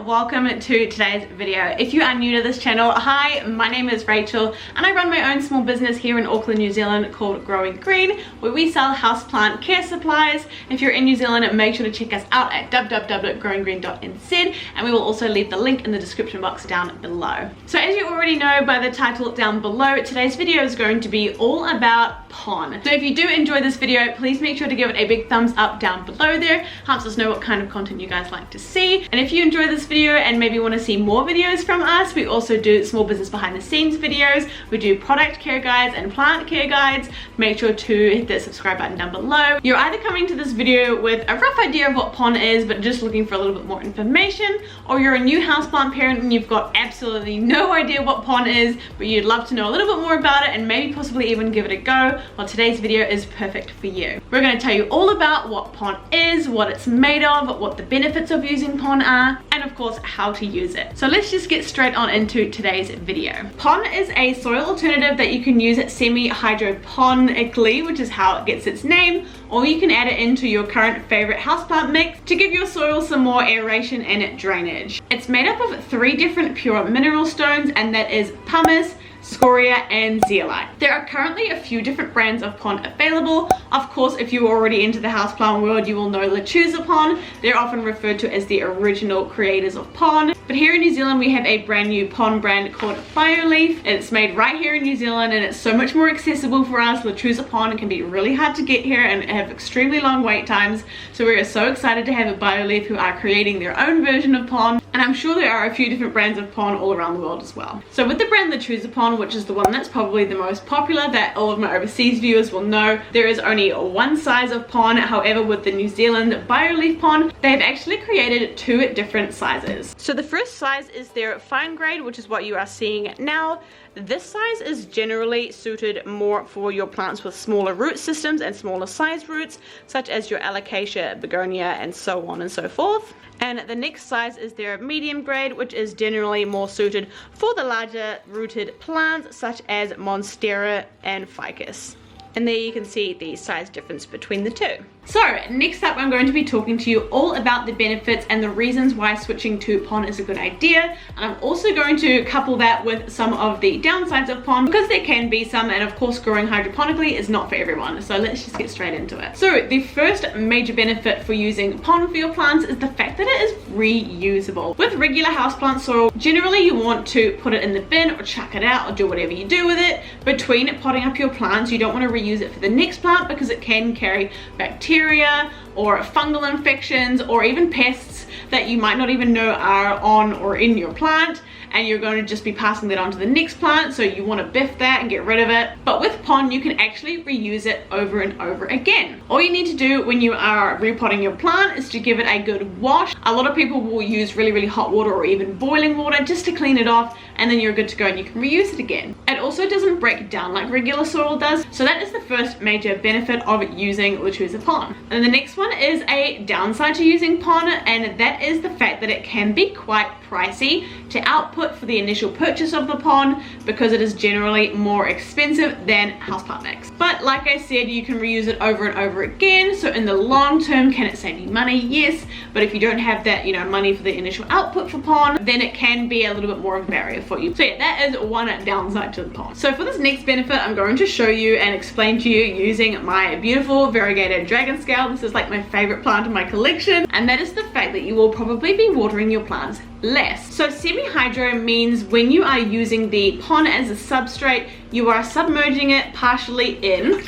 welcome to today's video. If you are new to this channel, hi, my name is Rachel and I run my own small business here in Auckland, New Zealand called Growing Green, where we sell houseplant care supplies. If you're in New Zealand, make sure to check us out at www.growinggreen.nz, and we will also leave the link in the description box down below. So as you already know by the title down below, today's video is going to be all about pon. So if you do enjoy this video, please make sure to give it a big thumbs up down below there. Helps us know what kind of content you guys like to see. And if you enjoy this video and maybe want to see more videos from us, we also do small business behind the scenes videos. We do product care guides and plant care guides. Make sure to hit the subscribe button down below. You're either coming to this video with a rough idea of what pon is but just looking for a little bit more information, or you're a new houseplant parent and you've got absolutely no idea what pon is but you'd love to know a little bit more about it and maybe possibly even give it a go. Well, today's video is perfect for you. We're going to tell you all about what pon is, what it's made of, what the benefits of using pon are, and of course how to use it. So let's just get straight on into today's video. Pon is a soil alternative that you can use semi-hydroponically, which is how it gets its name, or you can add it into your current favorite houseplant mix to give your soil some more aeration and drainage. It's made up of 3 different pure mineral stones, and that is pumice, scoria and zeolite. There are currently a few different brands of pon available. Of course, if you're already into the houseplant world, you will know Lechuza Pon. They're often referred to as the original creators of pon. But here in New Zealand, we have a brand new pon brand called BioLeaf. It's made right here in New Zealand and it's so much more accessible for us. Lechuza Pon can be really hard to get here and have extremely long wait times. So we are so excited to have a BioLeaf who are creating their own version of pon. And I'm sure there are a few different brands of pon all around the world as well. So with the brand Lechuza Pon, which is the one that's probably the most popular that all of my overseas viewers will know, there is only one size of pon. However, with the New Zealand BioLeaf Pon, they've actually created 2 different sizes. So the first size is their fine grade, which is what you are seeing now. This size is generally suited more for your plants with smaller root systems and smaller size roots, such as your alocasia, begonia, and so on and so forth. And the next size is their medium grade, which is generally more suited for the larger rooted plants such as monstera and ficus. And there you can see the size difference between the 2. So next up, I'm going to be talking to you all about the benefits and the reasons why switching to pon is a good idea. And I'm also going to couple that with some of the downsides of pon, because there can be some, and of course growing hydroponically is not for everyone. So let's just get straight into it. So the first major benefit for using pon for your plants is the fact that it is reusable. With regular houseplant soil, generally you want to put it in the bin or chuck it out or do whatever you do with it. Between potting up your plants, you don't want to reuse it for the next plant because it can carry bacteria or fungal infections or even pests that you might not even know are on or in your plant, and you're going to just be passing that on to the next plant, so you want to biff that and get rid of it. But with pon, you can actually reuse it over and over again. All you need to do when you are repotting your plant is to give it a good wash. A lot of people will use really hot water or even boiling water just to clean it off, and then you're good to go and you can reuse it again. It also doesn't break down like regular soil does, so that is the first major benefit of using Lechuza Pon. And the next one is a downside to using pon, and that is the fact that it can be quite pricey to output for the initial purchase of the pon, because it is generally more expensive than houseplant mix. But like I said, you can reuse it over and over again, so in the long term, can it save you money? Yes, but if you don't have that, money for the initial output for pon, then it can be a little bit more of a barrier for you. So yeah, that is one downside to the pon. So for this next benefit, I'm going to show you and explain to you using my beautiful variegated dragon scale. This is like my favorite plant in my collection, and that is the fact that you will probably be watering your plants less. So semi-hydro means when you are using the pon as a substrate, you are submerging it partially in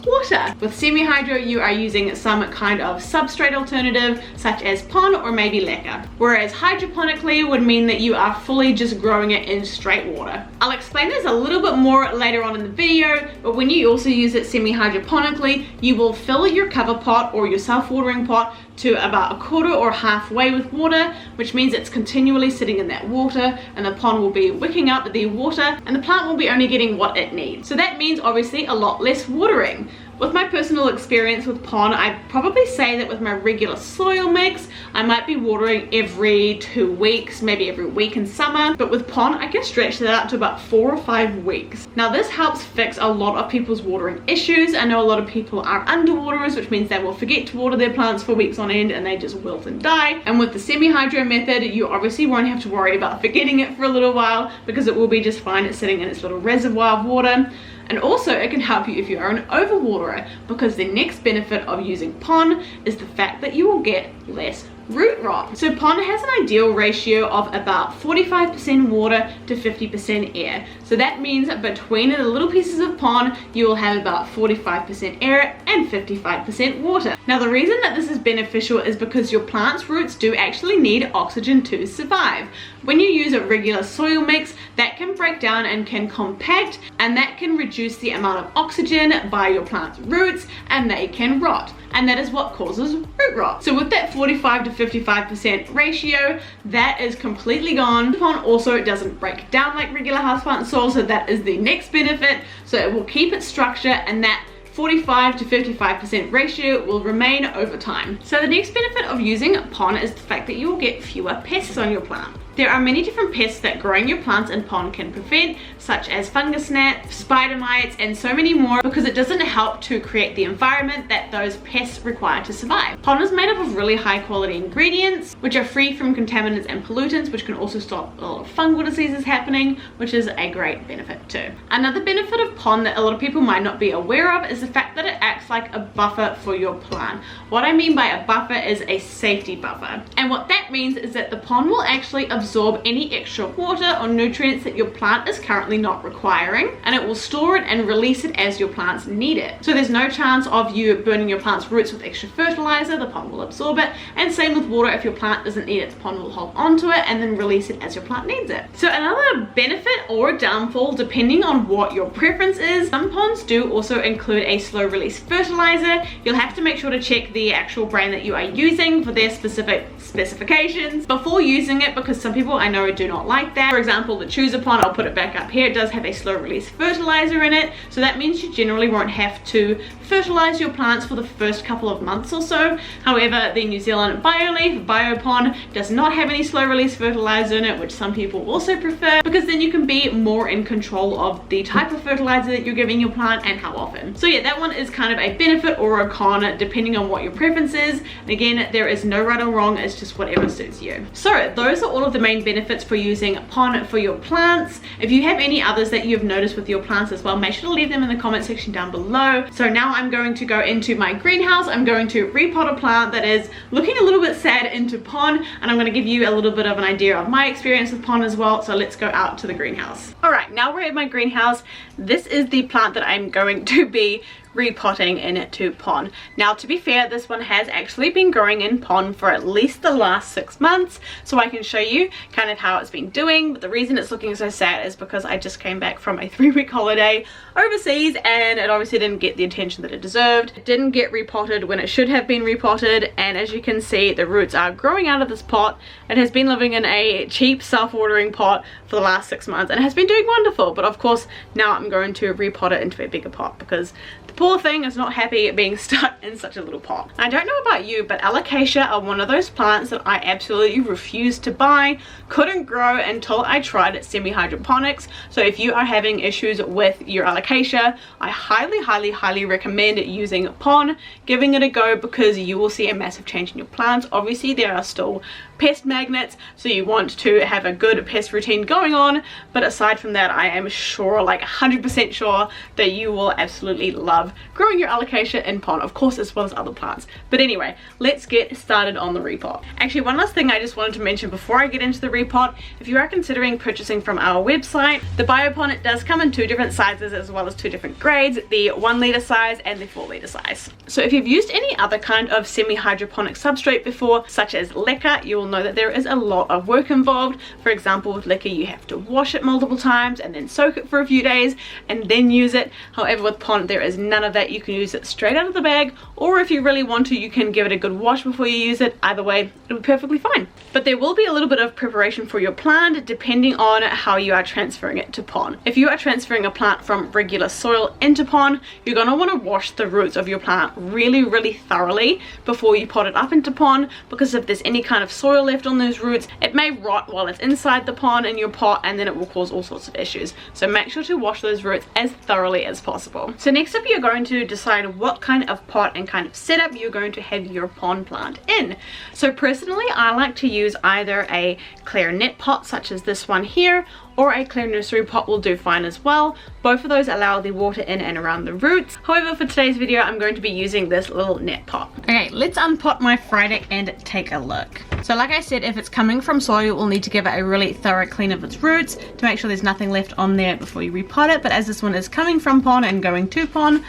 water. With semi-hydro, you are using some kind of substrate alternative such as pon or maybe leca, whereas hydroponically would mean that you are fully just growing it in straight water. I'll explain this a little bit more later on in the video, but when you also use it semi-hydroponically, you will fill your cover pot or your self-watering pot to about 1/4 or halfway with water, which means it's continually sitting in that water, and the pon will be wicking up the water and the plant will be only getting what it needs. So that means obviously a lot less watering. With my personal experience with Pon, I'd probably say that with my regular soil mix, I might be watering every 2 weeks, maybe every week in summer. But with Pon, I can stretch that out to about 4 or 5 weeks. Now this helps fix a lot of people's watering issues. I know a lot of people are underwaterers, which means they will forget to water their plants for weeks on end and they just wilt and die. And with the semi-hydro method, you obviously won't have to worry about forgetting it for a little while because it will be just fine. It's sitting in its little reservoir of water. And also it can help you if you are an overwaterer, because the next benefit of using Pon is the fact that you will get less root rot. So Pon has an ideal ratio of about 45% water to 50% air. So that means between the little pieces of Pon, you will have about 45% air and 55% water. Now the reason that this is beneficial is because your plant's roots do actually need oxygen to survive. When you use a regular soil mix, that can break down and can compact, and that can reduce the amount of oxygen by your plant's roots, and they can rot. And that is what causes root rot. So with that 45 to 55% ratio, that is completely gone. Pon also doesn't break down like regular houseplant soil, so that is the next benefit. So it will keep its structure, and that 45 to 55% ratio will remain over time. So the next benefit of using Pon is the fact that you will get fewer pests on your plant. There are many different pests that growing your plants in Pon can prevent, such as fungus gnat, spider mites, and so many more, because it doesn't help to create the environment that those pests require to survive. Pon is made up of really high quality ingredients, which are free from contaminants and pollutants, which can also stop a lot of fungal diseases happening, which is a great benefit too. Another benefit of Pon that a lot of people might not be aware of is the fact that it acts like a buffer for your plant. What I mean by a buffer is a safety buffer. And what that means is that the Pon will actually absorb any extra water or nutrients that your plant is currently not requiring, and it will store it and release it as your plants need it. So there's no chance of you burning your plant's roots with extra fertilizer. The Pon will absorb it, and same with water. If your plant doesn't need it, the Pon will hold onto it and then release it as your plant needs it. So another benefit or downfall, depending on what your preference is, some Pons do also include a slow release fertilizer. You'll have to make sure to check the actual brand that you are using for their specific specifications before using it, because some people I know do not like that. For example, the Lechuza Pon, I'll put it back up here, it does have a slow release fertilizer in it, so that means you generally won't have to fertilize your plants for the first couple of months or so. However, the New Zealand BioLeaf Bio Pon does not have any slow release fertilizer in it, which some people also prefer, because then you can be more in control of the type of fertilizer that you're giving your plant and how often. So yeah, that one is kind of a benefit or a con depending on what your preference is. And again, there is no right or wrong, it's just whatever suits you. So those are all of the main benefits for using Pon for your plants. If you have any others that you've noticed with your plants as well, make sure to leave them in the comment section down below. So now I'm going to go into my greenhouse. I'm going to repot a plant that is looking a little bit sad into Pon, and I'm going to give you a little bit of an idea of my experience with Pon as well. So let's go out to the greenhouse. All right, now we're at my greenhouse. This is the plant that I'm going to be repotting into Pon. Now to be fair, this one has actually been growing in Pon for at least the last 6 months, so I can show you kind of how it's been doing. But the reason it's looking so sad is because I just came back from a 3-week holiday overseas, and it obviously didn't get the attention that it deserved. It didn't get repotted when it should have been repotted, and as you can see, the roots are growing out of this pot. It has been living in a cheap self-watering pot for the last 6 months and has been doing wonderful. But of course now I'm going to repot it into a bigger pot because the poor thing is not happy at being stuck in such a little pot. I don't know about you, but alocasia are one of those plants that I absolutely refused to buy, couldn't grow until I tried semi-hydroponics. So if you are having issues with your alocasia, I highly recommend using Pon, giving it a go, because you will see a massive change in your plants. Obviously there are still pest magnets, so you want to have a good pest routine going on, but aside from that, I am sure, like 100% sure, that you will absolutely love growing your alocasia in Pon, of course, as well as other plants. But anyway, let's get started on the repot. Actually, one last thing I just wanted to mention before I get into the repot: if you are considering purchasing from our website, the BioPon, it does come in 2 different sizes as well as 2 different grades, the 1 litre size and the 4 litre size. So if you've used any other kind of semi-hydroponic substrate before, such as leca, you will know that there is a lot of work involved. For example, with leca, you have to wash it multiple times and then soak it for a few days and then use it. However, with Pon, there is none of that, you can use it straight out of the bag, or if you really want to, you can give it a good wash before you use it. Either way, it'll be perfectly fine. But there will be a little bit of preparation for your plant depending on how you are transferring it to pon. If you are transferring a plant from regular soil into pon, you're going to want to wash the roots of your plant really thoroughly before you pot it up into pon, because if there's any kind of soil left on those roots, it may rot while it's inside the pon in your pot, and then it will cause all sorts of issues. So make sure to wash those roots as thoroughly as possible. So next up, you're going to decide what kind of pot and kind of setup you're going to have your pon plant in. So personally, I like to use either a clear net pot such as this one here, or a clear nursery pot will do fine as well. Both of those allow the water in and around the roots. However, for today's video, I'm going to be using this little net pot. Okay, let's unpot my fry deck and take a look. So like I said, if it's coming from soil, we'll need to give it a really thorough clean of its roots to make sure there's nothing left on there before you repot it. But as this one is coming from pon and going to pon,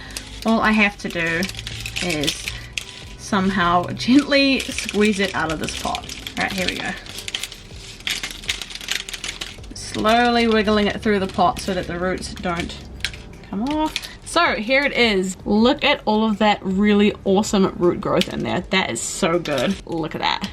all I have to do is somehow gently squeeze it out of this pot. Alright, here we go. Slowly wiggling it through the pot so that the roots don't come off. So here it is. Look at all of that really awesome root growth in there. That is so good. Look at that.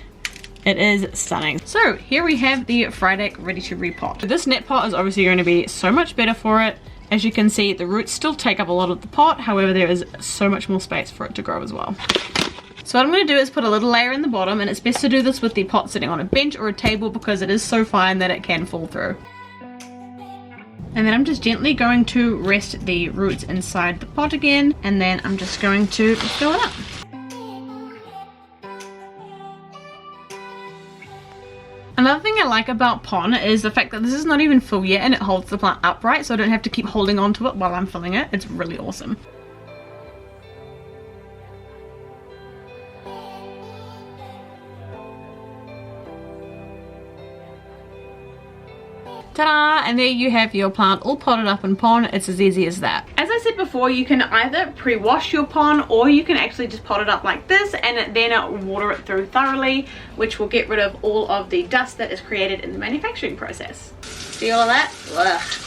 It is stunning. So here we have the fry deck ready to repot. This net pot is obviously going to be so much better for it. As you can see, the roots still take up a lot of the pot. However, there is so much more space for it to grow as well. So what I'm going to do is put a little layer in the bottom, and it's best to do this with the pot sitting on a bench or a table because it is so fine that it can fall through. And then I'm just gently going to rest the roots inside the pot again, and then I'm just going to fill it up. Another thing I like about pon is the fact that this is not even full yet and it holds the plant upright, so I don't have to keep holding on to it while I'm filling it. It's really awesome. Ta-da! And there you have your plant all potted up in pon. It's as easy as that. As I said before, you can either pre-wash your pon, or you can actually just pot it up like this and then water it through thoroughly, which will get rid of all of the dust that is created in the manufacturing process. See all of that? Ugh.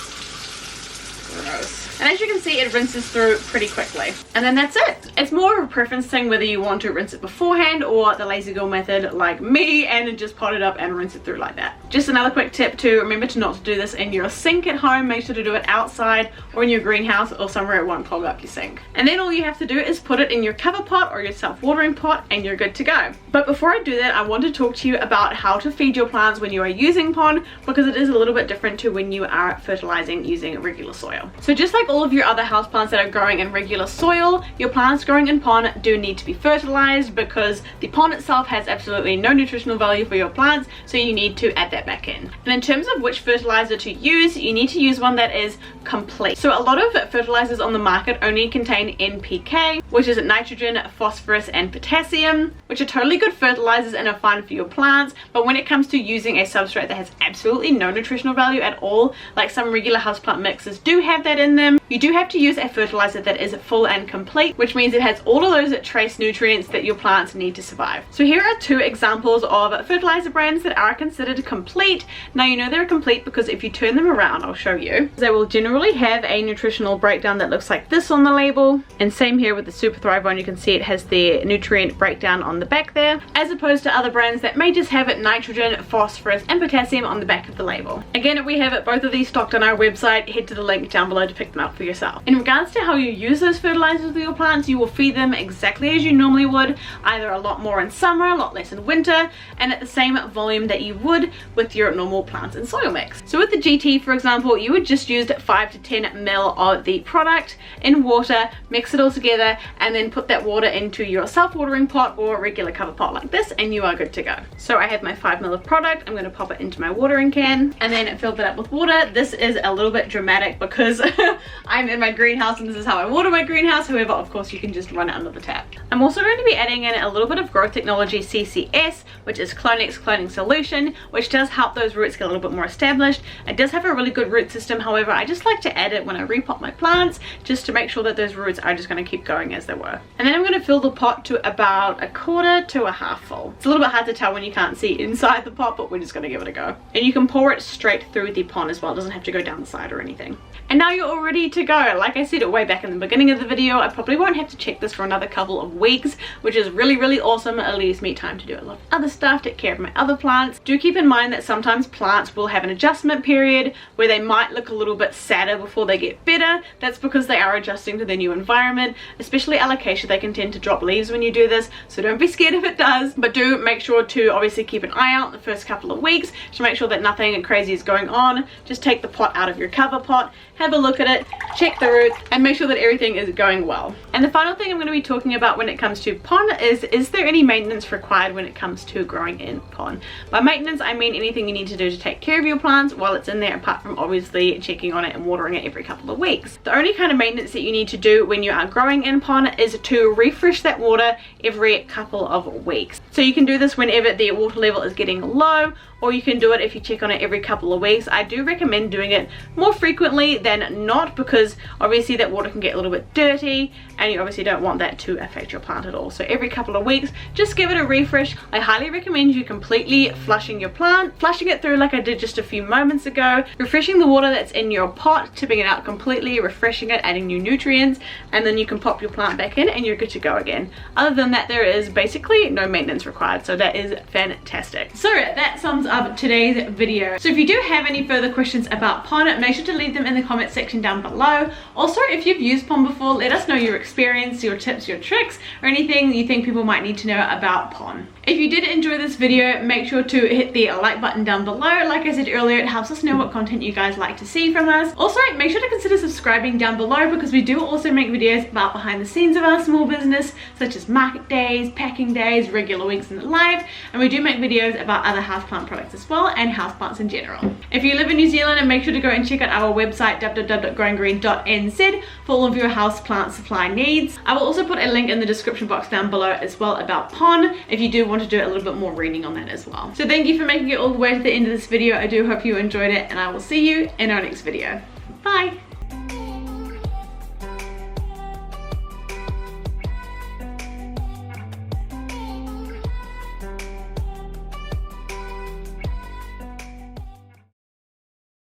Gross. And as you can see, it rinses through pretty quickly. And then that's it. It's more of a preference thing whether you want to rinse it beforehand or the lazy girl method like me and just pot it up and rinse it through like that. Just another quick tip to remember to not to do this in your sink at home. Make sure to do it outside or in your greenhouse or somewhere it won't clog up your sink. And then all you have to do is put it in your cover pot or your self-watering pot and you're good to go. But before I do that, I want to talk to you about how to feed your plants when you are using pon, because it is a little bit different to when you are fertilizing using regular soil. So just like all of your other houseplants that are growing in regular soil, your plants growing in pon do need to be fertilized because the pon itself has absolutely no nutritional value for your plants, so you need to add that back in. And in terms of which fertilizer to use, you need to use one that is complete. So a lot of fertilizers on the market only contain NPK, which is nitrogen, phosphorus and potassium, which are totally good fertilizers and are fine for your plants. But when it comes to using a substrate that has absolutely no nutritional value at all, like some regular houseplant mixes do have that in them, you do have to use a fertilizer that is full and complete, which means it has all of those trace nutrients that your plants need to survive. So here are two examples of fertilizer brands that are considered complete. Now you know they're complete because if you turn them around, I'll show you. They will generally have a nutritional breakdown that looks like this on the label, and same here with the Super Thrive one. You can see it has the nutrient breakdown on the back there, as opposed to other brands that may just have it nitrogen, phosphorus and potassium on the back of the label. Again, we have both of these stocked on our website. Head to the link down below to pick them up for yourself. In regards to how you use those fertilizers with your plants, you will feed them exactly as you normally would, either a lot more in summer, a lot less in winter, and at the same volume that you would with your normal plants and soil mix. So with the GT, for example, you would just use 5 to 10 ml of the product in water, mix it all together, and then put that water into your self-watering pot or regular cover pot like this, and you are good to go. So I have my 5 ml of product. I'm going to pop it into my watering can and then fill that up with water. This is a little bit dramatic because I'm in my greenhouse and this is how I water my greenhouse. However, of course, you can just run it under the tap. I'm also going to be adding in a little bit of Growth Technology CCS, which is Clonex cloning solution, which does help those roots get a little bit more established. It does have a really good root system. However, I just like to add it when I repot my plants just to make sure that those roots are just going to keep going as they were. And then I'm going to fill the pot to about 1/4 to 1/2 full. It's a little bit hard to tell when you can't see inside the pot, but we're just going to give it a go. And you can pour it straight through the pon as well. It doesn't have to go down the side or anything. And now you're all ready to go. Like I said way back in the beginning of the video, I probably won't have to check this for another couple of weeks, which is really, really awesome. It leaves me time to do a lot of other stuff, take care of my other plants. Do keep in mind that sometimes plants will have an adjustment period where they might look a little bit sadder before they get better. That's because they are adjusting to their new environment. Especially alocasia, they can tend to drop leaves when you do this, so don't be scared if it does, but do make sure to obviously keep an eye out the first couple of weeks to make sure that nothing crazy is going on. Just take the pot out of your cover pot, have a look at it, check the roots, and make sure that everything is going well. And the final thing I'm going to be talking about when it comes to pon is there any maintenance required when it comes to growing in pon? By maintenance, I mean anything you need to do to take care of your plants while it's in there, apart from obviously checking on it and watering it every couple of weeks. The only kind of maintenance that you need to do when you are growing in pon is to refresh that water every couple of weeks. So you can do this whenever the water level is getting low, or you can do it if you check on it every couple of weeks. I do recommend doing it more frequently than not, because obviously that water can get a little bit dirty and you obviously don't want that to affect your plant at all. So every couple of weeks, just give it a refresh. I highly recommend you completely flushing your plant, flushing it through like I did just a few moments ago, refreshing the water that's in your pot, tipping it out completely, refreshing it, adding new nutrients, and then you can pop your plant back in and you're good to go again. Other than that, there is basically no maintenance required, so that is fantastic. So that sums up today's video. So if you do have any further questions about pon, make sure to leave them in the comment section down below. Also, if you've used pon before, let us know your experience, your tips, your tricks, or anything you think people might need to know about pon. If you did enjoy this video, make sure to hit the like button down below. Like I said earlier, it helps us know what content you guys like to see from us. Also, make sure to consider subscribing down below, because we do also make videos about behind the scenes of our small business, such as market days, packing days, regular weeks in the life, and we do make videos about other houseplant products as well, and houseplants in general. If you live in New Zealand, and make sure to go and check out our website www.growinggreen.nz for all of your houseplant supply needs. I will also put a link in the description box down below as well about pon, if you do want to do a little bit more reading on that as well. So thank you for making it all the way to the end of this video. I do hope you enjoyed it, and I will see you in our next video. Bye!